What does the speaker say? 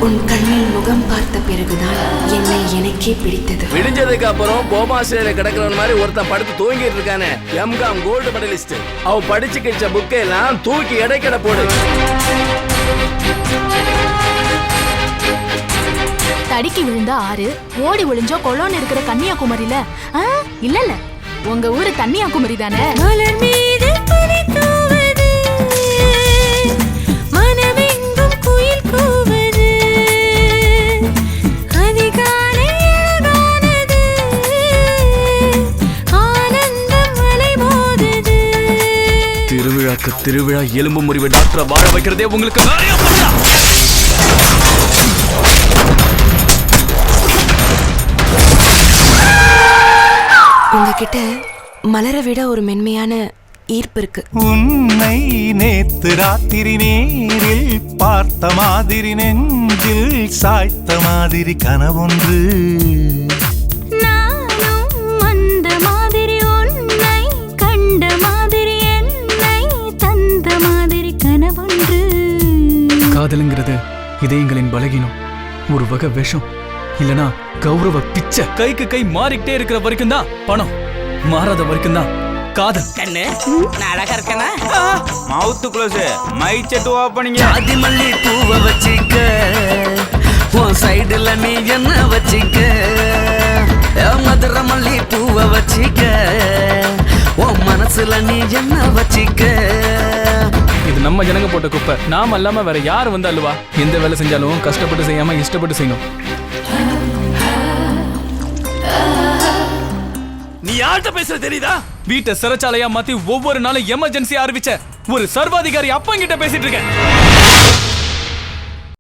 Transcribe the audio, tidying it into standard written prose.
உன் கண்ணில் முகம் பார்த்த பிறகுதான் என்னை எனக்கே பிடித்தது. விடிஞ்சதுக்கு அப்புறம் கோமாசில கிடக்குற மாதிரி ஒருத்தன் படுத்து தூங்கிட்டு இருக்கானே, எம்காம் கோல்டு மெடலிஸ்ட். அவ படிச்சு கிச்ச புக்கை எல்லாம் தூக்கி எடைக்கட போடு. தடிக்கி விழுந்தா ஆறு, ஓடி ஒளிஞ்சோ கொலோன்னு இருக்கிற கன்னியாகுமரியில இல்ல இல்ல, உங்க ஊரு கன்னியாகுமரி தானே. திருவிழாக்கு திருவிழா எலும்பு முறிவு டாக்டரை வாழ வைக்கிறதே உங்களுக்கு வேலையா போச்சா? உங்ககிட்ட மலரை விட ஒரு மென்மையான ஈர்ப்பு இருக்கு. உன்னை நேத்து ராத்திரி நேரில் பார்த்த மாதிரி நெஞ்சில் சாய்த்த மாதிரி கனவொன்று. காதலுங்கிறது இதயங்களின் பலகீனம், ஒரு வகை விஷம், இல்லனா கௌரவ பிச்சை. கைக்கு கை மாறிக்கிட்டே இருக்கிற வரைக்கும் தான் பணம், மாறாத வரைக்கும் தான் காதல். கண்ணு நான் அழகா இருக்கேனா? மவுத்து க்ளோஸ், மைக் செட் ஓபனிங். ஆதி மல்லி பூவை வச்சிக்க, உன் சைடுல நீ என்ன வச்சிக்க, மதுரை மல்லி பூவை வச்சிக்க, உன் மனசுல நீ என்ன வச்சிக்க. இது நம்ம ஜனங்க போட்ட குப்பை, நாம அல்லாம வேற யாரு வந்து அல்வா? எந்த வேலை செஞ்சாலும் கஷ்டப்பட்டு செய்யாம இஷ்டப்பட்டு செய்யணும். நீ யார்கிட்ட பேசுற தெரியுதா? வீட்டை சிறைச்சாலையா மாத்தி ஒவ்வொரு நாளும் எமர்ஜென்சி அறிவிச்ச ஒரு சர்வாதிகாரி அப்பங்கிட்ட பேசிட்டு இருக்கேன்.